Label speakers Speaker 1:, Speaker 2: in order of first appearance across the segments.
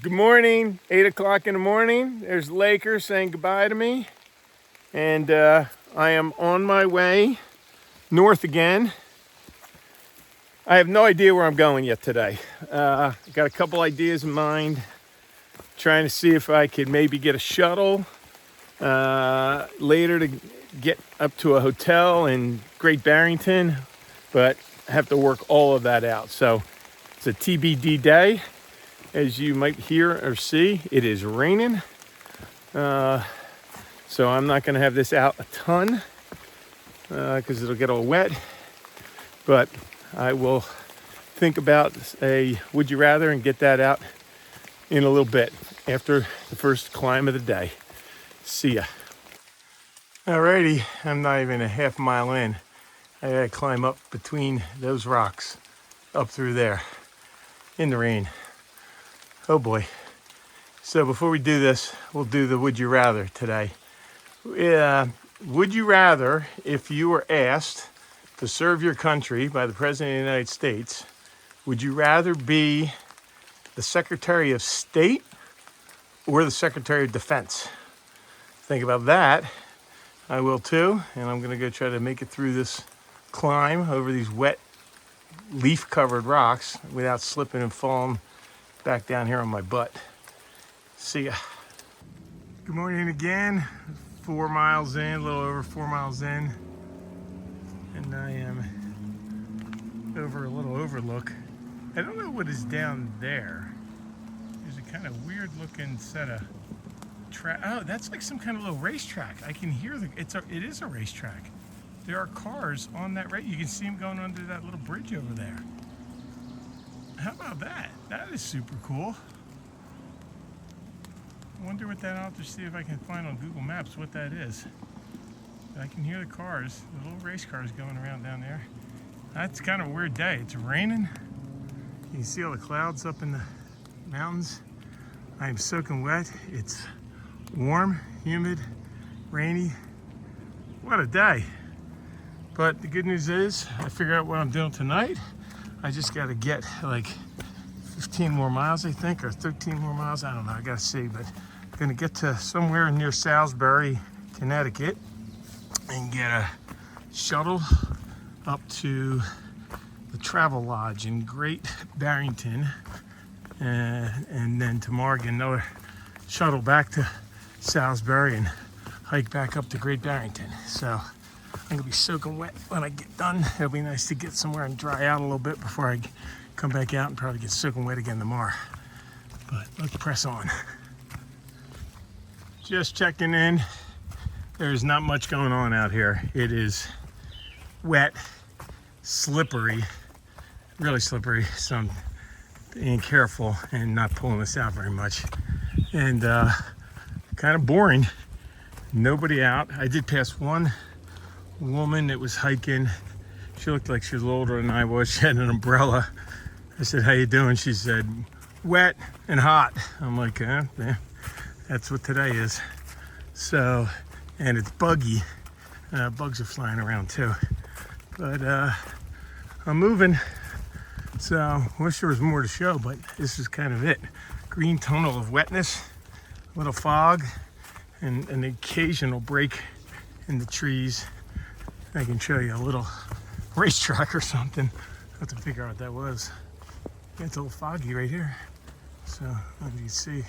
Speaker 1: Good morning, 8 o'clock in the morning. There's Laker saying goodbye to me. And I am on my way north again. I have no idea where I'm going yet today. Got a couple ideas in mind. Trying to see if I could maybe get a shuttle later to get up to a hotel in Great Barrington. But I have to work all of that out. So it's a TBD day. As you might hear or see, it is raining. So I'm not going to have this out a ton because it'll get all wet. But I will think about a would you rather and get that out in a little bit after the first climb of the day. See ya. Alrighty, I'm not even a half mile in. I gotta climb up between those rocks up through there in the rain. Oh boy. So before we do this, we'll do the would you rather today. Would you rather, if you were asked to serve your country by the President of the United States, would you rather be the Secretary of State or the Secretary of Defense? Think about that. I will too, and I'm gonna go try to make it through this climb over these wet, leaf-covered rocks without slipping and falling back down here on my butt. See ya. Good morning again. 4 miles in, a little over 4 miles in. And I am over a little overlook. I don't know what is down there. There's a kind of weird looking set of oh, that's like some kind of little racetrack. I can hear it is a racetrack. There are cars on that you can see them going under that little bridge over there. How about that? That is super cool. I wonder what that, I'll have to see if I can find on Google Maps what that is. I can hear the cars, the little race cars going around down there. That's kind of a weird day. It's raining. You can see all the clouds up in the mountains. I am soaking wet. It's warm, humid, rainy. What a day. But the good news is I figured out what I'm doing tonight. I just got to get like 15 more miles, I think, or 13 more miles. I don't know. I got to see. But I'm going to get to somewhere near Salisbury, Connecticut, and get a shuttle up to the Travel Lodge in Great Barrington. And then tomorrow get another shuttle back to Salisbury and hike back up to Great Barrington. So I'm gonna be soaking wet when I get done. It'll be nice to get somewhere and dry out a little bit before I come back out and probably get soaking wet again tomorrow. But let's press on. Just checking in. There's not much going on out here. It is wet, slippery, really slippery. So I'm being careful and not pulling this out very much. And kind of boring. Nobody out. I did pass one woman that was hiking. She looked like she was a little older than I was. She had an umbrella. I said, how you doing? She said, wet and hot. I'm like, yeah, that's what today is. So, and it's buggy. Bugs are flying around too. But I'm moving. So I wish there was more to show, but this is kind of it. Green tunnel of wetness, a little fog, and an occasional break in the trees. I can show you a little racetrack or something. I have to figure out what that was. It's a little foggy right here. So as you can see,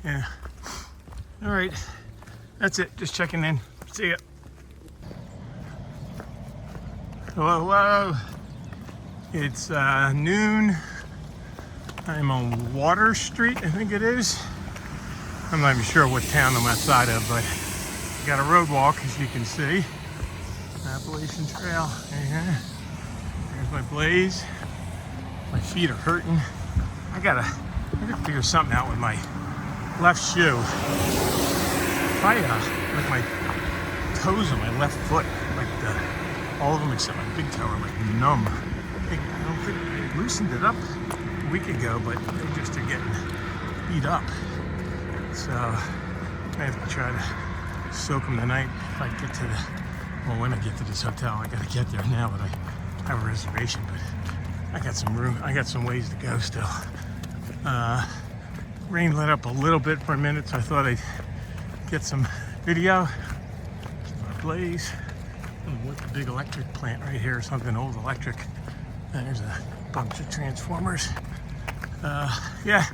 Speaker 1: yeah. All right, that's it. Just checking in. See ya. Hello, hello. It's noon. I'm on Water Street, I think it is. I'm not even sure what town I'm outside of, but I got a road walk, as you can see. Appalachian Trail. There's my blaze. My feet are hurting. I gotta figure something out with my left shoe. Like my toes on my left foot, all of them except my big toe are like numb. I don't think I loosened it up a week ago, but they just are getting beat up. So I have to try to soak them tonight if I get to when I get to this hotel. I gotta get there now that I have a reservation, but I got some room. I got some ways to go still. Rain let up a little bit for a minute, so I thought I'd get some video. Blaze. I don't know what the big electric plant right here, something old electric. And there's a bunch of transformers. Yeah,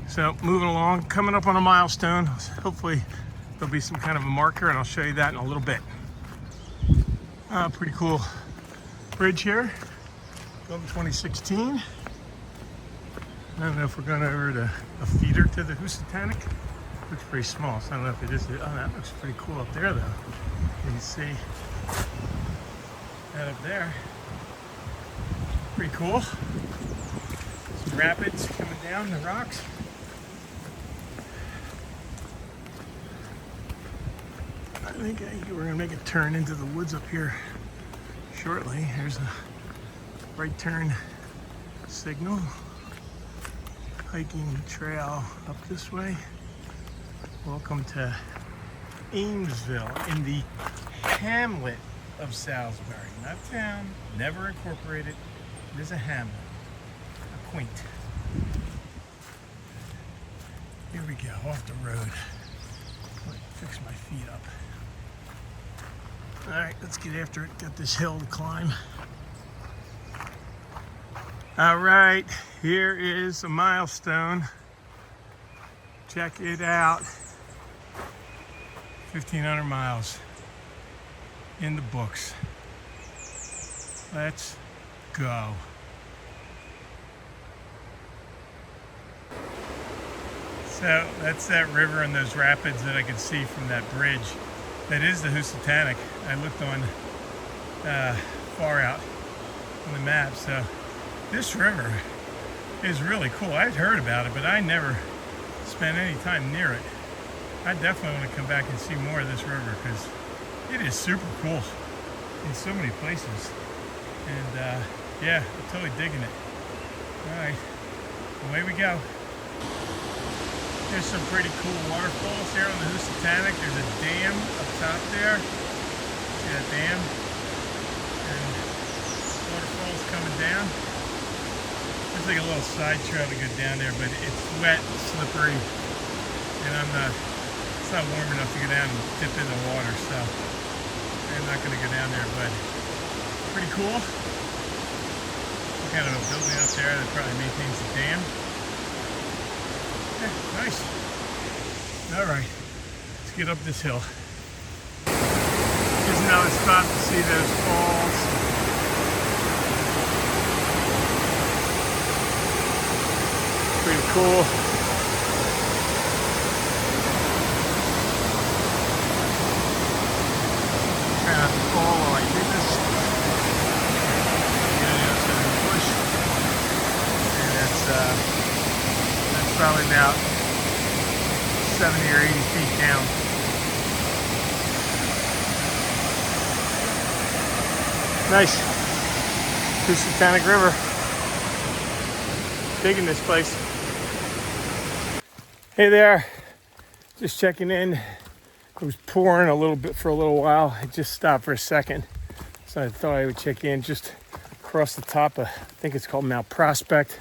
Speaker 1: so moving along, coming up on a milestone. Hopefully there'll be some kind of a marker, and I'll show you that in a little bit. Pretty cool bridge here, built in 2016. I don't know if we're going over to a feeder to the Housatonic. Looks pretty small, so I don't know if it is. Oh, that looks pretty cool up there, though. You can see that up there. Pretty cool. Some rapids coming down the rocks. I think we're going to make a turn into the woods up here shortly. There's a right turn signal. Hiking trail up this way. Welcome to Amesville in the hamlet of Salisbury. Not town, never incorporated. It is a hamlet, a quaint. Here we go, off the road. Let me fix my feet up. All right, let's get after it. Got this hill to climb. All right, here is a milestone. Check it out. 1,500 miles in the books. Let's go. So that's that river and those rapids that I could see from that bridge. That is the Housatonic. I looked on far out on the map. So this river is really cool. I'd heard about it, but I never spent any time near it. I definitely want to come back and see more of this river because it is super cool in so many places. And yeah, I'm totally digging it. All right, away we go. There's some pretty cool waterfalls here on the Housatonic. There's a dam up top there. See that dam? And waterfalls coming down. There's like a little side trail to go down there, but it's wet, slippery, and it's not warm enough to go down and dip in the water, so I'm not going to go down there, but pretty cool. Some kind of a building up there that probably maintains the dam. Yeah, nice. All right, let's get up this hill. Here's another spot to see those falls. Pretty cool. Try not to fall while I do this. Get on the outside of the bush. And that's probably about 70 or 80 feet down. Nice. Housatonic River. Digging this place. Hey there, just checking in. It was pouring a little bit for a little while. It just stopped for a second. So I thought I would check in just across the top of, I think it's called Mount Prospect,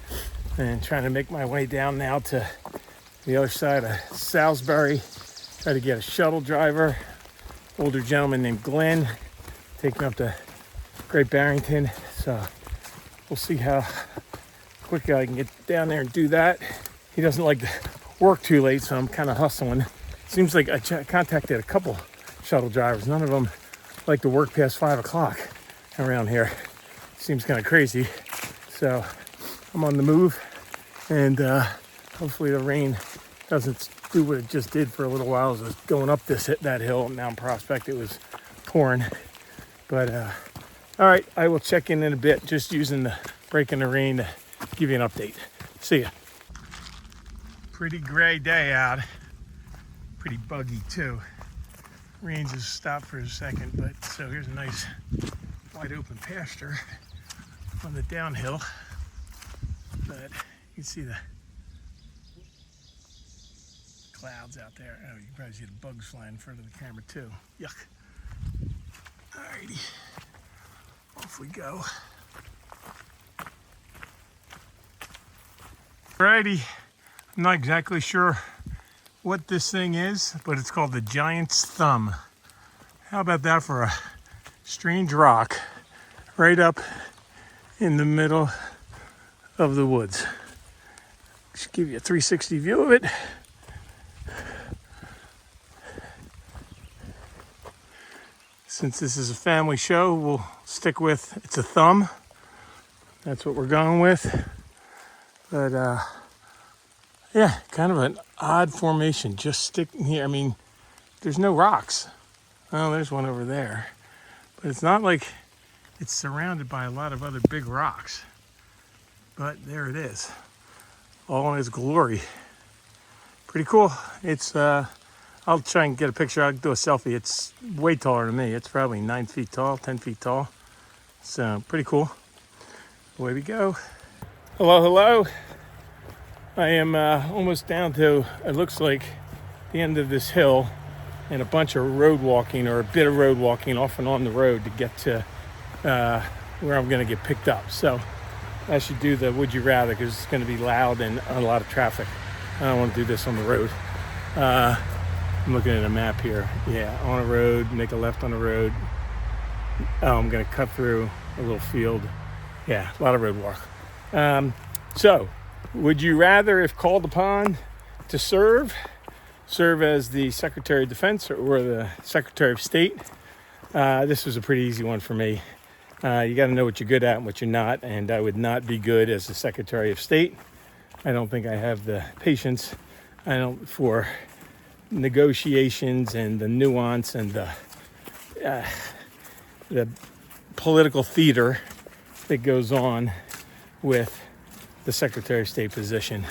Speaker 1: and trying to make my way down now to the other side of Salisbury. Try to get a shuttle driver, older gentleman named Glenn, taking up to Great Barrington. So we'll see how quickly I can get down there and do that. He doesn't like to work too late, so I'm kind of hustling. Seems like I contacted a couple shuttle drivers. None of them like to work past 5 o'clock around here. Seems kind of crazy. So I'm on the move, and hopefully the rain doesn't do what it just did for a little while. As I was going up that hill, Mount Prospect, it was pouring. But all right, I will check in a bit, just using the break in the rain to give you an update. See ya. Pretty gray day out. Pretty buggy too. Rains has stopped for a second, but so here's a nice wide open pasture on the downhill. But you can see the clouds out there. Oh, you can probably see the bugs flying in front of the camera too. Yuck. Alrighty, off we go. Alrighty, I'm not exactly sure what this thing is, but it's called the Giant's Thumb. How about that for a strange rock right up in the middle of the woods? Just give you a 360 view of it. Since this is a family show, we'll stick with it's a thumb. That's what we're going with. But yeah, kind of an odd formation, just sticking here. I mean, there's no rocks. Oh, there's one over there. But it's not like it's surrounded by a lot of other big rocks. But there it is, all in its glory. Pretty cool. It's, I'll try and get a picture. I'll do a selfie. It's way taller than me. It's probably 9 feet tall, 10 feet tall. So pretty cool. Away we go. Hello, hello. I am almost down to, it looks like, the end of this hill, and a bunch of road walking, or a bit of road walking off and on the road to get to where I'm going to get picked up. So I should do the would you rather, because it's going to be loud and a lot of traffic. I don't want to do this on the road. I'm looking at a map here. Yeah, on a road, make a left on the road. Oh, I'm going to cut through a little field. Yeah, a lot of road walk. So, would you rather, if called upon to serve as the Secretary of Defense or the Secretary of State? This was a pretty easy one for me. You got to know what you're good at and what you're not, and I would not be good as the Secretary of State. I don't think I have the patience for negotiations and the nuance and the political theater that goes on with the Secretary of State position.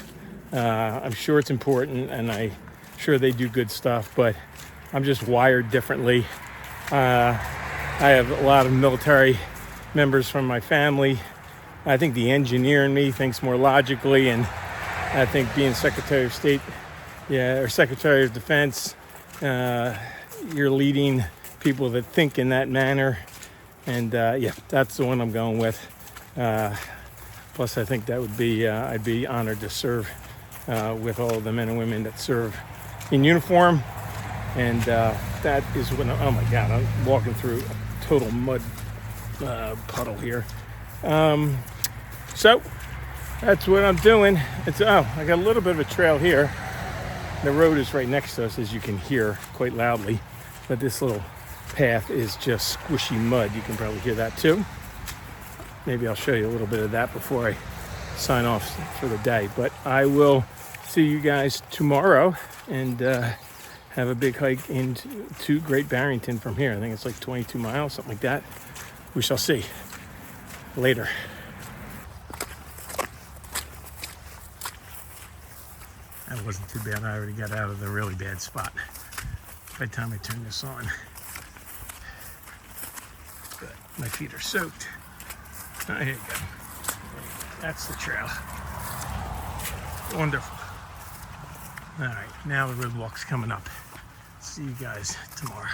Speaker 1: I'm sure it's important, and I'm sure they do good stuff, but I'm just wired differently. I have a lot of military members from my family. I think the engineer in me thinks more logically, and I think being Secretary of State, or Secretary of Defense, you're leading people that think in that manner, and that's the one I'm going with. Plus, I think that would be, I'd be honored to serve with all the men and women that serve in uniform, and that is when, oh my God, I'm walking through a total mud puddle here. So that's what I'm doing. I got a little bit of a trail here. The road is right next to us, as you can hear quite loudly, but this little path is just squishy mud. You can probably hear that too. Maybe I'll show you a little bit of that before I sign off for the day, but I will see you guys tomorrow and have a big hike into Great Barrington from here. I think it's like 22 miles, something like that. We shall see. Later. That wasn't too bad. I already got out of the really bad spot by the time I turn this on. But my feet are soaked. Oh, here you go. That's the trail. Wonderful. All right, now the road walk's coming up. See you guys tomorrow.